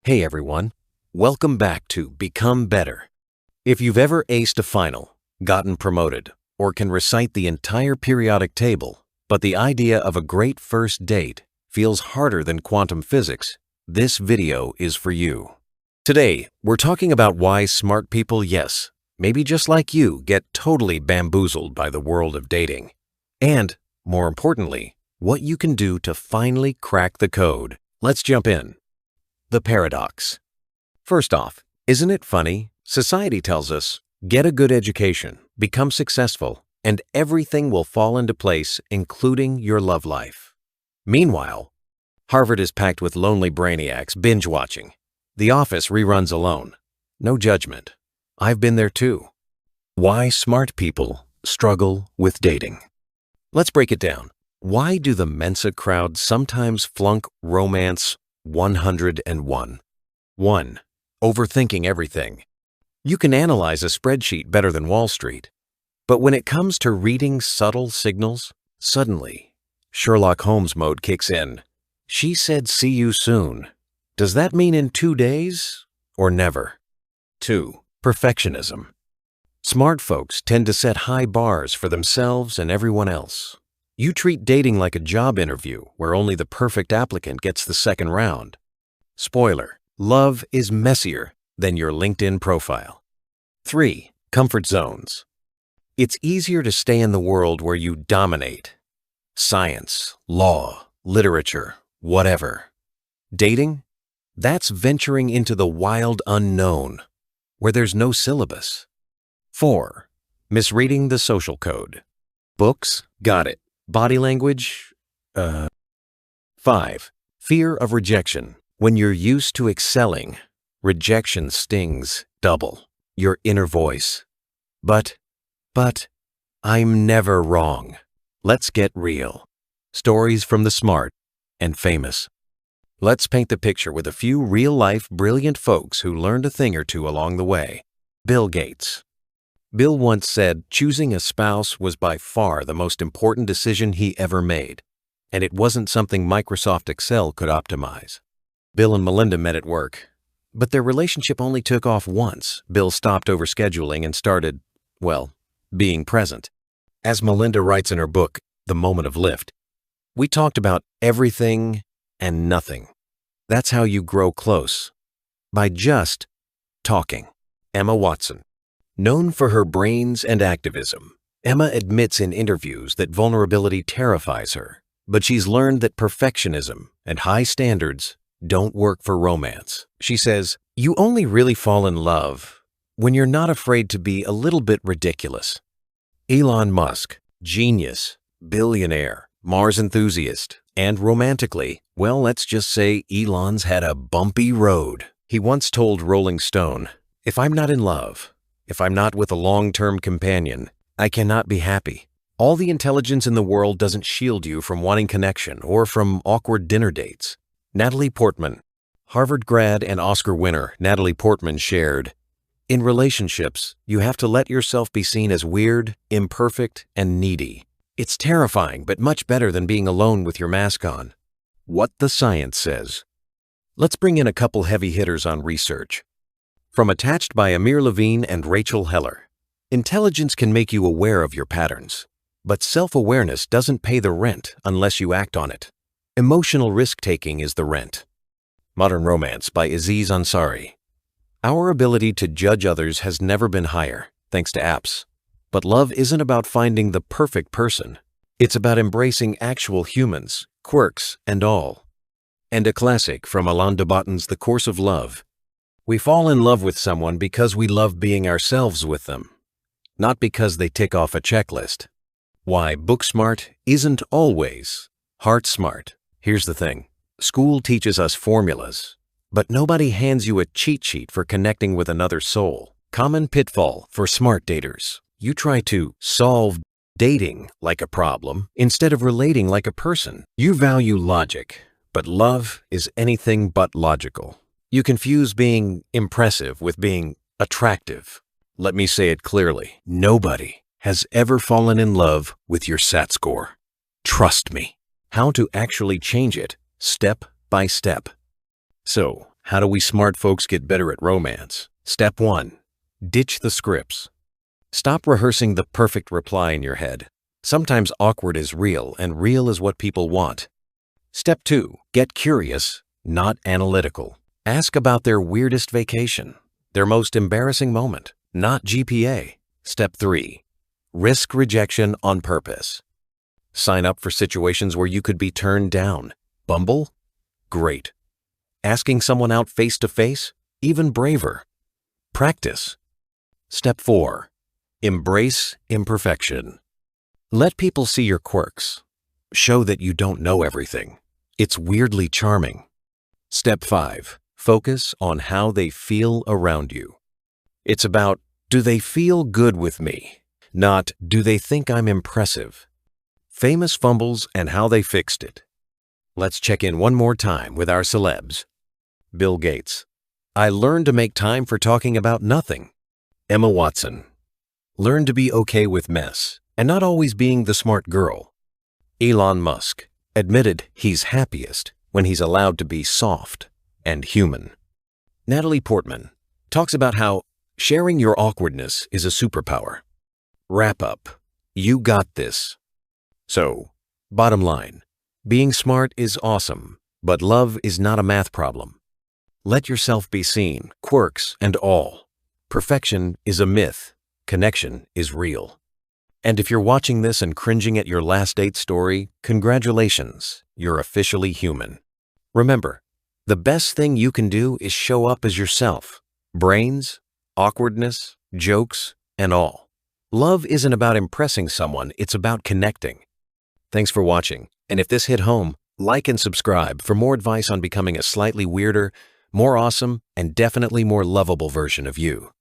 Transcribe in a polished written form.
Hey everyone, welcome back to Become Better. If you've ever aced a final, gotten promoted, or can recite the entire periodic table, but the idea of a great first date feels harder than quantum physics, this video is for you. Today, we're talking about why smart people, yes, maybe just like you, get totally bamboozled by the world of dating. And, more importantly, what you can do to finally crack the code. Let's jump in. The paradox. First off, isn't it funny? Society tells us, get a good education, become successful, and everything will fall into place, including your love life. Meanwhile, Harvard is packed with lonely brainiacs binge-watching. The Office reruns alone. No judgment. I've been there too. Why smart people struggle with dating. Let's break it down. Why do the Mensa crowd sometimes flunk romance 101? 1. Overthinking everything. You can analyze a spreadsheet better than Wall Street. But when it comes to reading subtle signals, suddenly, Sherlock Holmes mode kicks in. She said see you soon. Does that mean in 2 days or never? 2. Perfectionism. Smart folks tend to set high bars for themselves and everyone else. You treat dating like a job interview where only the perfect applicant gets the second round. Spoiler, love is messier than your LinkedIn profile. 3. Comfort zones. It's easier to stay in the world where you dominate. Science, law, literature, whatever. Dating? That's venturing into the wild unknown, where there's no syllabus. 4. Misreading the social code. Books? Got it. Body language? 5. Fear of rejection. When you're used to excelling, rejection stings double. Your inner voice. But, I'm never wrong. Let's get real. Stories from the smart and famous. Let's paint the picture with a few real-life brilliant folks who learned a thing or two along the way. Bill Gates. Bill once said choosing a spouse was by far the most important decision he ever made, and it wasn't something Microsoft Excel could optimize. Bill and Melinda met at work, but their relationship only took off once. Bill stopped overscheduling and started, well, being present. As Melinda writes in her book, The Moment of Lift, we talked about everything and nothing. That's how you grow close, by just talking. Emma Watson. Known for her brains and activism, Emma admits in interviews that vulnerability terrifies her, but she's learned that perfectionism and high standards don't work for romance. She says, you only really fall in love when you're not afraid to be a little bit ridiculous. Elon Musk, genius, billionaire, Mars enthusiast, and romantically, well, let's just say Elon's had a bumpy road. He once told Rolling Stone, if I'm not in love, if I'm not with a long-term companion, I cannot be happy. All the intelligence in the world doesn't shield you from wanting connection or from awkward dinner dates. Natalie Portman. Harvard grad and Oscar winner Natalie Portman shared, in relationships, you have to let yourself be seen as weird, imperfect, and needy. It's terrifying, but much better than being alone with your mask on. What the science says. Let's bring in a couple heavy hitters on research. From Attached by Amir Levine and Rachel Heller. Intelligence can make you aware of your patterns, but self-awareness doesn't pay the rent unless you act on it. Emotional risk-taking is the rent. Modern Romance by Aziz Ansari. Our ability to judge others has never been higher, thanks to apps. But love isn't about finding the perfect person. It's about embracing actual humans, quirks and all. And a classic from Alain de Botton's The Course of Love. We fall in love with someone because we love being ourselves with them, not because they tick off a checklist. Why book smart isn't always heart smart. Here's the thing. School teaches us formulas, but nobody hands you a cheat sheet for connecting with another soul. Common pitfall for smart daters. You try to solve dating like a problem instead of relating like a person. You value logic, but love is anything but logical. You confuse being impressive with being attractive. Let me say it clearly. Nobody has ever fallen in love with your SAT score. Trust me. How to actually change it, step by step. So, How do we smart folks get better at romance? Step 1. Ditch the scripts. Stop rehearsing the perfect reply in your head. Sometimes awkward is real, and real is what people want. Step 2. Get curious, not analytical. Ask about their weirdest vacation, their most embarrassing moment, not GPA. Step 3. Risk rejection on purpose. Sign up for situations where you could be turned down. Bumble? Great. Asking someone out face to face? Even braver. Practice. Step 4. Embrace imperfection. Let people see your quirks. Show that you don't know everything. It's weirdly charming. Step 5. Focus on how they feel around you. It's about, do they feel good with me? Not, do they think I'm impressive? Famous fumbles and how they fixed it. Let's check in one more time with our celebs. Bill Gates. I learned to make time for talking about nothing. Emma Watson. Learn to be okay with mess and not always being the smart girl. Elon Musk admitted he's happiest when he's allowed to be soft and human. Natalie Portman talks about how sharing your awkwardness is a superpower. Wrap up. You got this. So, bottom line, being smart is awesome, but love is not a math problem. Let yourself be seen, quirks and all. Perfection is a myth. Connection is real. And if you're watching this and cringing at your last date story, congratulations, you're officially human. Remember, the best thing you can do is show up as yourself. Brains, awkwardness, jokes, and all. Love isn't about impressing someone, it's about connecting. Thanks for watching, and if this hit home, like and subscribe for more advice on becoming a slightly weirder, more awesome, and definitely more lovable version of you.